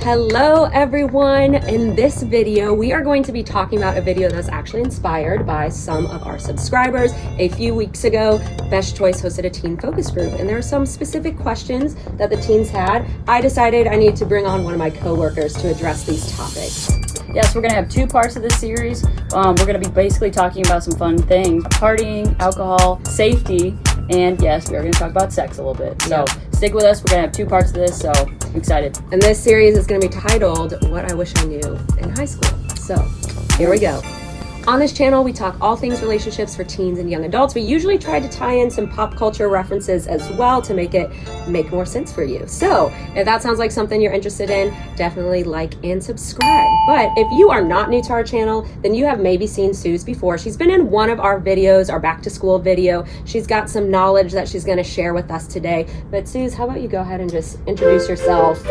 Hello everyone! In this video, we are going to be talking about a video that's actually inspired by some of our subscribers. A few weeks ago, Best Choice hosted a teen focus group, and there are some specific questions that the teens had. I decided I needed to bring on one of my coworkers to address these topics. Yes, we're going to have two parts of this series. We're going to be basically talking about some fun things, partying, alcohol, safety, and yes, we are going to talk about sex a little bit. So stick with us. We're going to have two parts of this, so I'm excited. And this series is going to be titled, What I Wish I Knew in High School. So here we go. On this channel, we talk all things relationships for teens and young adults. We usually try to tie in some pop culture references as well to make it make more sense for you. So if that sounds like something you're interested in, definitely like and subscribe. But if you are not new to our channel, then you have maybe seen Suze before. She's been in one of our videos, our back to school video. She's got some knowledge that she's going to share with us today. But Suze, how about you go ahead and just introduce yourself?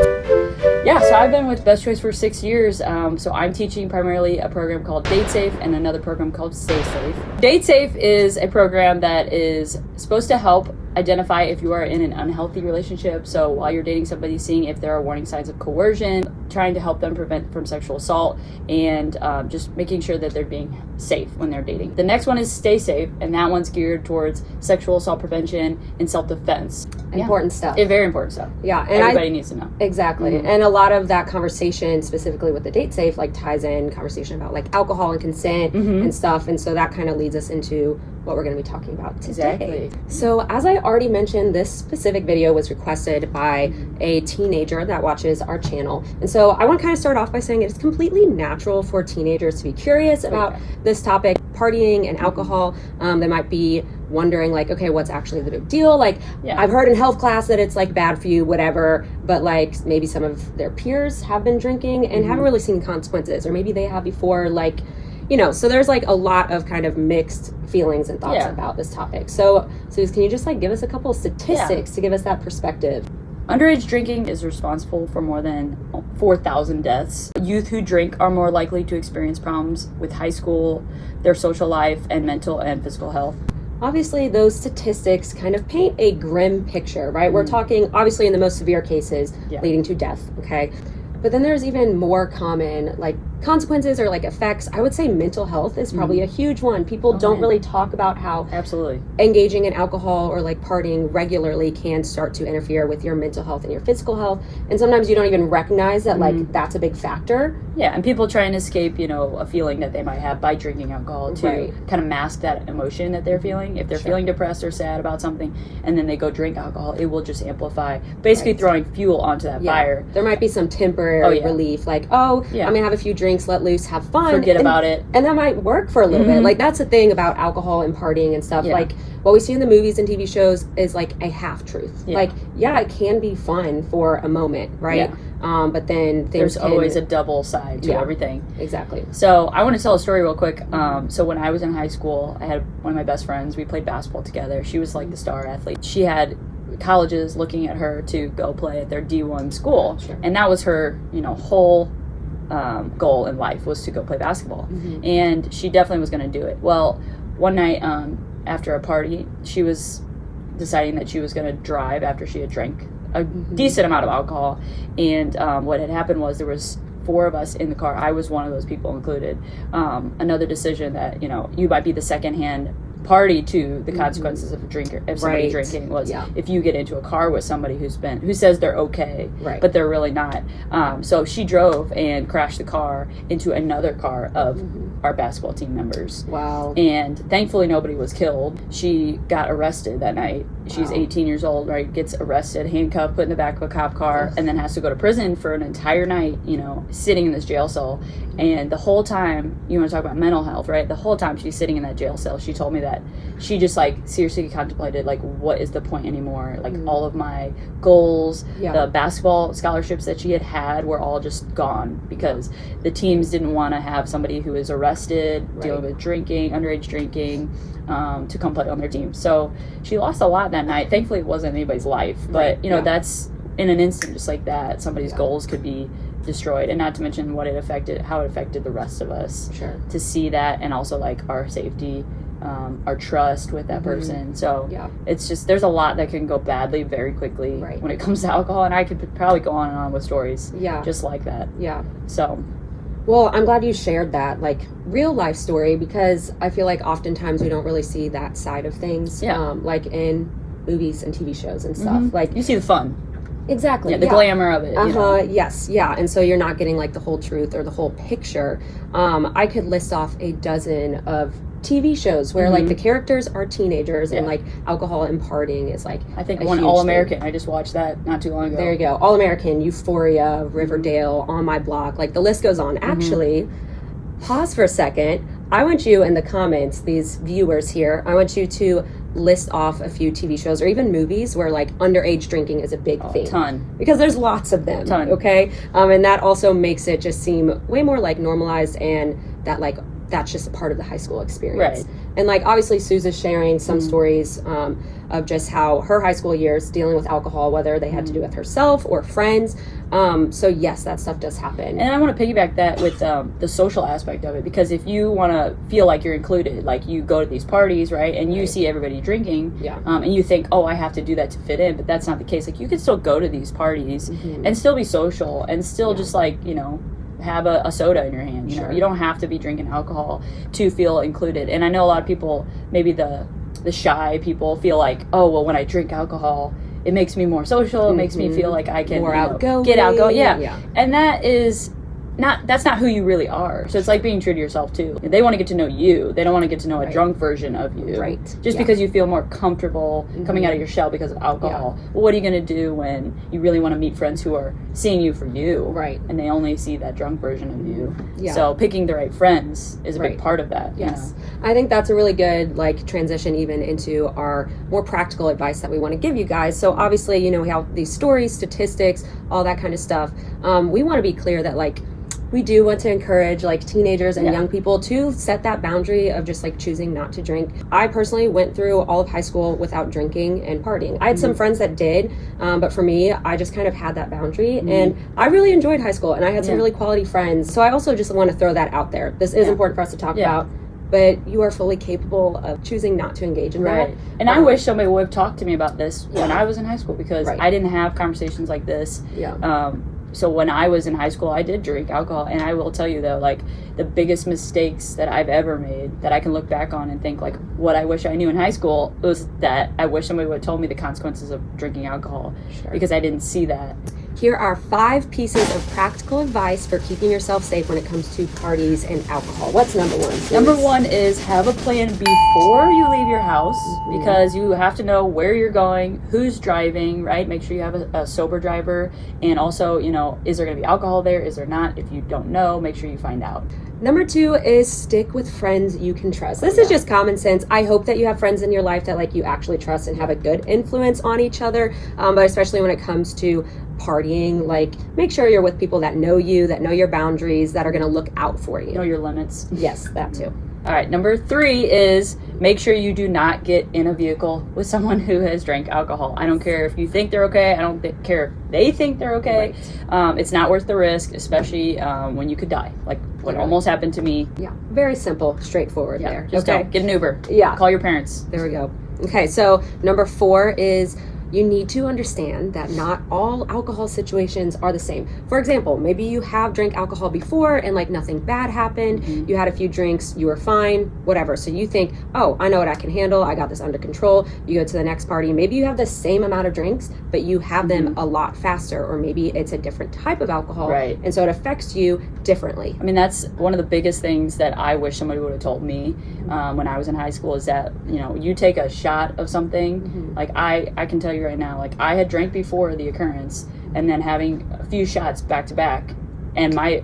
Yeah, so I've been with Best Choice for 6 years. So I'm teaching primarily a program called Date Safe and another program called Stay Safe. Date Safe is a program that is supposed to help identify if you are in an unhealthy relationship. So while you're dating somebody, seeing if there are warning signs of coercion, trying to help them prevent from sexual assault, and just making sure that they're being safe when they're dating. The next one is Stay Safe, and that one's geared towards sexual assault prevention and self-defense. Important stuff. Very important stuff. Yeah, and everybody needs to know. Exactly. Mm-hmm. And a lot of that conversation, specifically with the Date Safe, like ties in conversation about like alcohol and consent and stuff. And so that kind of leads us into what we're going to be talking about today. Exactly. So as I already mentioned, this specific video was requested by a teenager that watches our channel. And so I want to kind of start off by saying it's completely natural for teenagers to be curious about this topic, partying and alcohol. They might be wondering like, okay, what's actually the big deal? Like, I've heard in health class that it's like bad for you, whatever, but like maybe some of their peers have been drinking and haven't really seen consequences, or maybe they have before, like, you know, so there's like a lot of kind of mixed feelings and thoughts about this topic. So Suze, can you just like give us a couple of statistics to give us that perspective? Underage drinking is responsible for more than 4,000 deaths. Youth who drink are more likely to experience problems with high school, their social life, and mental and physical health. Obviously, those statistics kind of paint a grim picture, right? We're talking, obviously, in the most severe cases, leading to death, okay? But then there's even more common, like, consequences or like effects. I would say mental health is probably a huge one. People don't really talk about how engaging in alcohol or like partying regularly can start to interfere with your mental health and your physical health. And sometimes you don't even recognize that like that's a big factor. Yeah, and people try and escape, you know, a feeling that they might have by drinking alcohol to kind of mask that emotion that they're feeling. If they're feeling depressed or sad about something and then they go drink alcohol, it will just amplify, basically throwing fuel onto that fire. There might be some temporary relief, like, I'm gonna have a few drinks, let loose, have fun, forget about it, and that might work for a little bit. Like, that's the thing about alcohol and partying and stuff. Like, what we see in the movies and TV shows is like a half truth. Like, it can be fun for a moment, right? But then there's always a double side to everything. Exactly. So I want to tell a story real quick. So when I was in high school, I had one of my best friends. We played basketball together. She was like the star athlete. She had colleges looking at her to go play at their D1 school, and that was her, you know, whole goal in life was to go play basketball. And she definitely was going to do it. Well, one night after a party, she was deciding that she was going to drive after she had drank a decent amount of alcohol. And what had happened was there was 4 of us in the car. I was one of those people included. Another decision that, you know, you might be the secondhand party to the consequences of a drinker, if somebody drinking, was if you get into a car with somebody who says they're okay, but they're really not. So she drove and crashed the car into another car of our basketball team members. Wow. And thankfully nobody was killed. She got arrested that night. She's 18 years old, right? Gets arrested, handcuffed, put in the back of a cop car, and then has to go to prison for an entire night, you know, sitting in this jail cell. And the whole time, you want to talk about mental health, right? The whole time she's sitting in that jail cell, she told me that she just like seriously contemplated like, what is the point anymore? Like all of my goals, the basketball scholarships that she had were all just gone because the teams didn't want to have somebody who is arrested, dealing with drinking, underage drinking, to come play on their team. So she lost a lot that night. Thankfully it wasn't anybody's life, but you know, that's in an instant just like that, somebody's goals could be destroyed, and not to mention how it affected the rest of us to see that, and also like our safety our trust with that person. So Yeah. it's just, there's a lot that can go badly very quickly Right. when it comes to alcohol, and I could probably go on and on with stories Yeah. just like that. Yeah. So Well, I'm glad you shared that, like, real life story, because I feel like oftentimes we don't really see that side of things. Yeah. Like in movies and TV shows and stuff. Like, you see the fun, exactly. the glamour of it. You know? Yes. Yeah. And so you're not getting like the whole truth or the whole picture. I could list off a dozen of TV shows where like the characters are teenagers and like alcohol and partying is like I think a one huge All thing. American. I just watched that not too long ago. There you go. All American, Euphoria, Riverdale, On My Block. Like the list goes on. Actually, pause for a second. I want you in the comments, these viewers here, I want you to list off a few TV shows or even movies where like underage drinking is a big thing. Ton. Because there's lots of them. Ton. Okay. And that also makes it just seem way more like normalized, and that like that's just a part of the high school experience. Right. And like obviously Suze is sharing some stories of just how her high school years dealing with alcohol, whether they had to do with herself or friends. So yes, that stuff does happen. And I want to piggyback that with the social aspect of it, because if you want to feel like you're included, like you go to these parties, right, and you see everybody drinking, Yeah. And you think, oh, I have to do that to fit in, but that's not the case. Like you can still go to these parties and still be social and still just like, you know, have a soda in your hand. You know, you don't have to be drinking alcohol to feel included. And I know a lot of people, maybe the shy people, feel like, oh, well, when I drink alcohol, it makes me more social. It makes me feel like I can More you know, outgoing. get outgoing. Yeah. Yeah. And that's not who you really are. So it's like being true to yourself too. They want to get to know you. They don't want to get to know a drunk version of you. Right. Just because you feel more comfortable coming out of your shell because of alcohol. Well, what are you going to do when you really want to meet friends who are seeing you for you? Right. And they only see that drunk version of you. Yeah. So picking the right friends is a big part of that. Yes. You know? I think that's a really good like transition even into our more practical advice that we want to give you guys. So obviously, you know, we have these stories, statistics, all that kind of stuff. We want to be clear that like we do want to encourage like teenagers and young people to set that boundary of just like choosing not to drink. I personally went through all of high school without drinking and partying. I had some friends that did, but for me, I just kind of had that boundary, and I really enjoyed high school, and I had some really quality friends. So I also just want to throw that out there. This is important for us to talk about. But you are fully capable of choosing not to engage in that. And I wish somebody would have talked to me about this when I was in high school, because I didn't have conversations like this. So when I was in high school, I did drink alcohol, and I will tell you though, like the biggest mistakes that I've ever made that I can look back on and think like what I wish I knew in high school was that I wish somebody would have told me the consequences of drinking alcohol, because I didn't see that. Here are 5 pieces of practical advice for keeping yourself safe when it comes to parties and alcohol. What's number 1? Number 1 is have a plan before you leave your house, because you have to know where you're going, who's driving, right? Make sure you have a sober driver, and also, you know, is there going to be alcohol there? Is there not? If you don't know, make sure you find out. Number 2 is stick with friends you can trust. This is just common sense. I hope that you have friends in your life that like you actually trust and have a good influence on each other. But especially when it comes to partying, like make sure you're with people that know you, that know your boundaries, that are going to look out for you. Know your limits. Yes, that too. All right, number 3 is make sure you do not get in a vehicle with someone who has drank alcohol. I don't care if you think they're okay. I don't care if they think they're okay. It's not worth the risk, especially when you could die, like what almost happened to me. Yeah, very simple, straightforward there. Just don't. Get an Uber. Yeah. Call your parents. There we go. Okay, so number 4 is you need to understand that not all alcohol situations are the same. For example, maybe you have drank alcohol before and like nothing bad happened. You had a few drinks, you were fine, whatever. So you think, oh, I know what I can handle. I got this under control. You go to the next party. Maybe you have the same amount of drinks, but you have them a lot faster, or maybe it's a different type of alcohol. Right. And so it affects you differently. I mean, that's one of the biggest things that I wish somebody would have told me when I was in high school, is that, you know, you take a shot of something, like I can tell you right now, like I had drank before the occurrence, and then having a few shots back to back, and I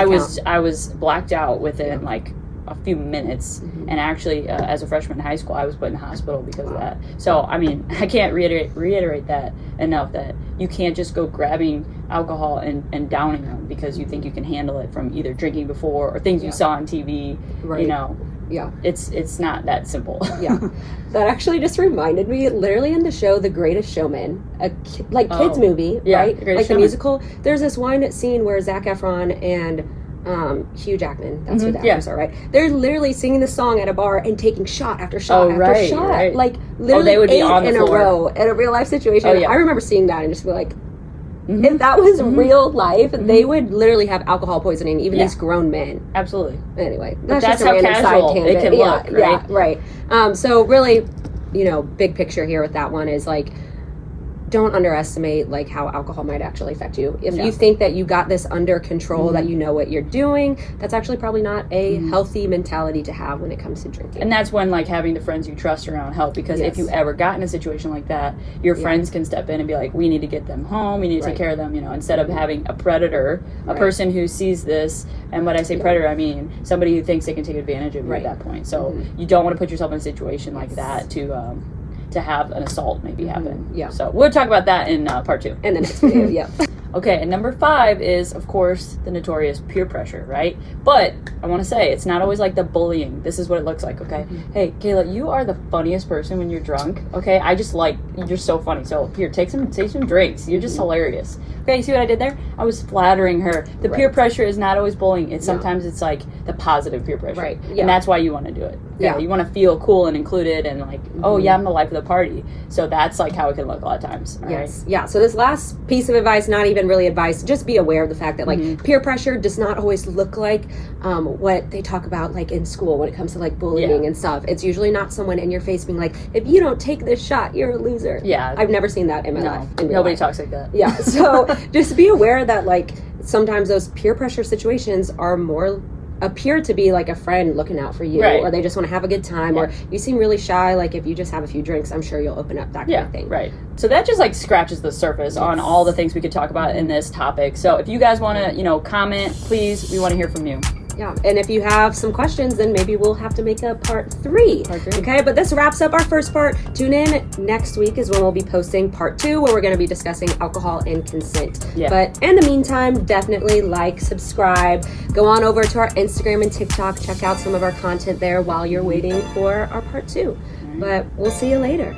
was blacked out within like a few minutes, and actually as a freshman in high school I was put in the hospital because of that. So I mean, I can't reiterate that enough, that you can't just go grabbing alcohol and downing them because you think you can handle it from either drinking before or things you saw on TV. You know, it's not that simple. That actually just reminded me, literally in the show The Greatest Showman, a kids movie, right? Like the musical, there's this one scene where Zac Efron and Hugh Jackman, that's who the Yeah. actors are, right? They're literally singing the song at a bar and taking shot after shot after right, shot. right. Like, literally they would be 8 on the in floor. a row in a real life situation. Oh, yeah. I remember seeing that and just be like, Mhm. if that was Mhm. real life, they would literally have alcohol poisoning, even Yeah. these grown men. Absolutely. Anyway, But that's just that's a how random casual side it tangent. can Yeah, look, right? Yeah, right. So really, big picture here with that one is like, don't underestimate like how alcohol might actually affect you. If Yeah. you think that you got this under control, Mhm. that you know what you're doing, that's actually probably not a Mhm. healthy mentality to have when it comes to drinking. And that's when like having the friends you trust around help, because Yes. if you ever got in a situation like that, your Yeah. friends can step in and be like, we need to get them home, we need to Right. take care of them, instead of having a predator, a Right. person who sees this. And when I say Yeah. predator, I mean somebody who thinks they can take advantage of you Right. at that point. So Mhm. you don't want to put yourself in a situation like Yes. that to have an assault maybe happen. Yeah. So we'll talk about that in part 2. In the next video, yep. Okay, and number 5 is, of course, the notorious peer pressure, right? But I want to say, it's not always like the bullying. This is what it looks like, okay? Hey, Kayla, you are the funniest person when you're drunk, okay? You're so funny. So here, take some drinks. You're just hilarious. Okay, you see what I did there? I was flattering her. The peer Right. pressure is not always bullying. It's No. sometimes it's like the positive peer pressure. Right, yeah. And that's why you want to do it. Yeah. You want to feel cool and included and like, oh Mhm. yeah, I'm the life of the party. So that's like how it can look a lot of times. All right? Yes. Yeah. So this last piece of advice, not even really advice, just be aware of the fact that like Mhm. peer pressure does not always look like what they talk about like in school when it comes to like bullying Yeah. and stuff. It's usually not someone in your face being like, if you don't take this shot, you're a loser. Yeah. I've never seen that in my No, life. in real nobody life. talks like that. Yeah. So just be aware that like sometimes those peer pressure situations are more appear to be like a friend looking out for you, Right. or they just want to have a good time, or you seem really shy. Like if you just have a few drinks, I'm sure you'll open up, that kind Yeah, of thing. right. So that just like scratches the surface on all the things we could talk about in this topic. So if you guys want to, comment, please, we want to hear from you. Yeah, and if you have some questions, then maybe we'll have to make a part 3. Part 3. Okay, but this wraps up our first part. Tune in next week is when we'll be posting part 2, where we're going to be discussing alcohol and consent. Yeah. But in the meantime, definitely like, subscribe, go on over to our Instagram and TikTok, check out some of our content there while you're waiting for our part 2. But we'll see you later.